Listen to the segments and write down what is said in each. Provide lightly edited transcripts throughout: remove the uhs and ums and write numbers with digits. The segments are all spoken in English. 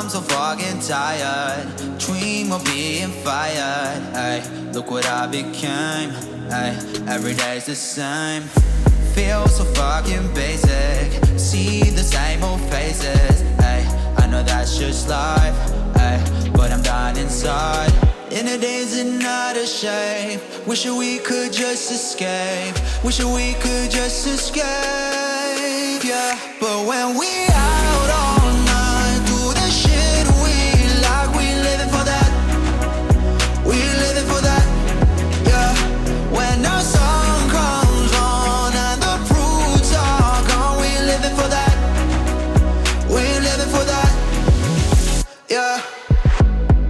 I'm so fucking tired. Dream of being fired. Ay, look what I became. Ay, every day's the same. Feel so fucking basic. See the same old faces. Ay, I know that's just life. Ay, but I'm dying inside. In a daze and out of shape. Wishing we could just escape. Wishing we could just escape. Yeah, but when we out all night, do the shit we like. We living for that. We living for that. Yeah, when our song comes on and the fruits are gone, we living for that. We living for that. Yeah.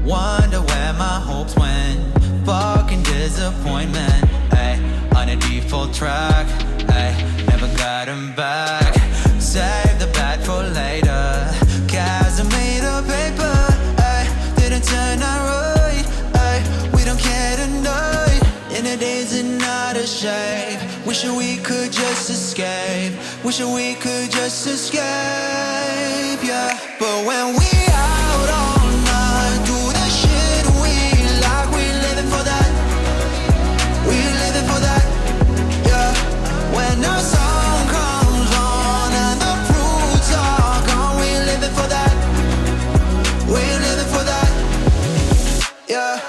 Wonder where my hopes went. Fucking disappointment. Ay, on a default track. Ay, never got 'em back. Save the bad for later. Cause I made a paper. Ay, didn't turn out right. Ay, we don't care tonight. In a daze and out of shape. Wishing we could just escape. Wishing we could just escape. Yeah, but when we out all night, do the shit we like. We living for that. We living for that. Yeah, when our song comes on and the fruits are gone, we living for that. We living for that. Yeah,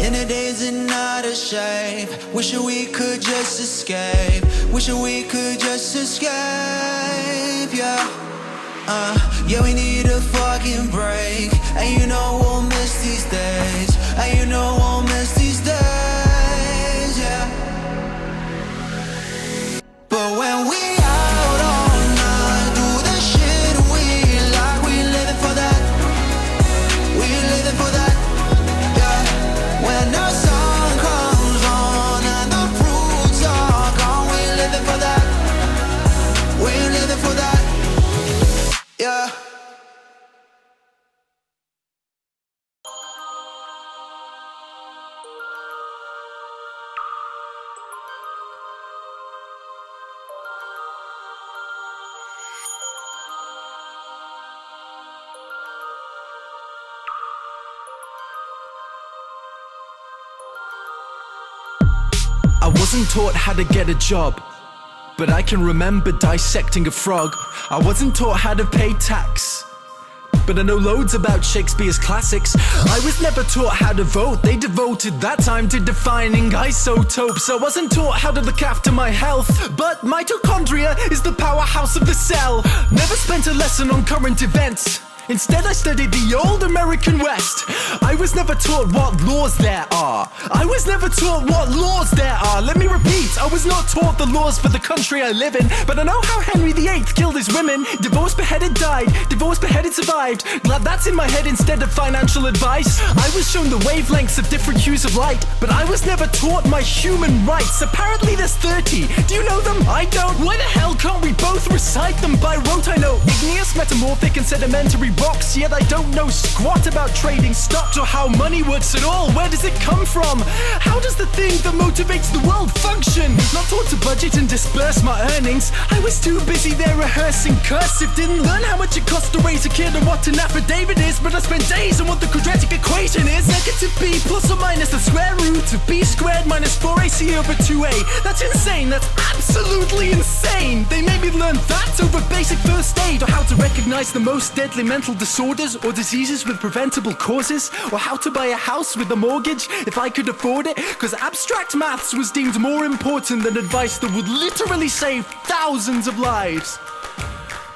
in a daze and out of shape. Wishing we could just escape. Wishing we could just escape. Yeah. Yeah, we need a fucking break. And you know we'll miss these days. And you know we'll miss these days. Yeah. But when we out all night, do the shit we like. We living for that. We living for that. Yeah. When our song comes on and the fruits are gone, we living for that. We living for that. Yeah. I wasn't taught how to get a job, but I can remember dissecting a frog. I wasn't taught how to pay tax, but I know loads about Shakespeare's classics. I was never taught how to vote. They devoted that time to defining isotopes. I wasn't taught how to look after my health, but mitochondria is the powerhouse of the cell. Never spent a lesson on current events. Instead, I studied the old American West. I was never taught what laws there are. I was never taught what laws there are. Let me repeat, I was not taught the laws for the country I live in, but I know how Henry VIII killed his women. Divorced, beheaded, died. Divorced, beheaded, survived. Glad that's in my head instead of financial advice. I was shown the wavelengths of different hues of light, but I was never taught my human rights. Apparently there's 30. Do you know them? I don't. Why the hell can't we both recite them by rote? I know igneous, metamorphic, and sedimentary rocks, yet I don't know squat about trading stocks or how money works at all. Where does it come from? How does the thing that motivates the world function? Not taught to budget and disperse my earnings. I was too busy there rehearsing cursive. Didn't learn how much it costs to raise a kid and what an affidavit is, but I spent days on what the quadratic equation is. Negative b plus or minus the square root of b squared minus 4ac over 2a. That's insane. That's absolutely insane. They made me learn that over basic first aid, or how to recognize the most deadly mental disorders or diseases with preventable causes, or how to buy a house with a mortgage if I could afford it, because abstract maths was deemed more important than advice that would literally save thousands of lives.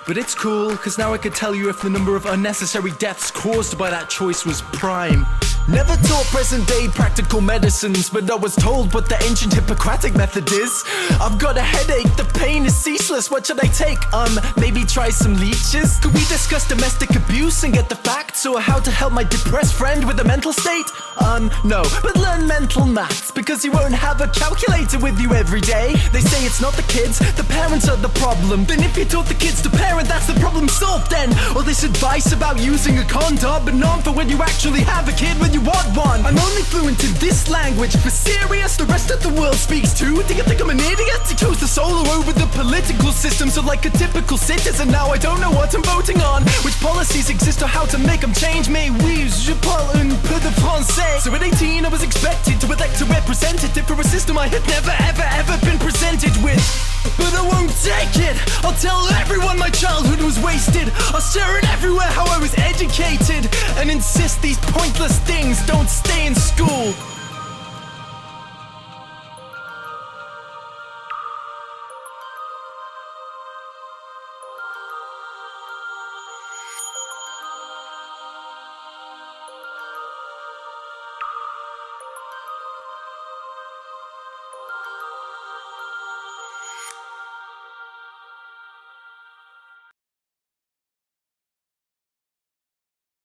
But it's cool, because now I could tell you if the number of unnecessary deaths caused by that choice was prime. Never taught present day practical medicines, but I was told what the ancient Hippocratic method is. I've got a headache, the pain is ceaseless, what should I take? Maybe try some leeches? Could we discuss domestic abuse and get the facts, or how to help my depressed friend with a mental state? No, but learn mental maths, because you won't have a calculator with you every day. They say it's not the kids, the parents are the problem. Then if you taught the kids to parent, that's the problem solved then. All this advice about using a condom, but not for when you actually have a kid, when you want one. I'm only fluent in this language. For serious, the rest of the world speaks too. Do you think I'm an idiot? I chose the solo over the political system. So like a typical citizen, now I don't know what I'm voting on. Which policies exist or how to make them change. Mais oui, je parle un peu de français. So at 18 I was expected to elect a representative for a system I had never ever been presented with. But I won't take it. I'll tell everyone my childhood was wasted. I'll share it everywhere how I was educated, and insist these pointless things don't stay in school.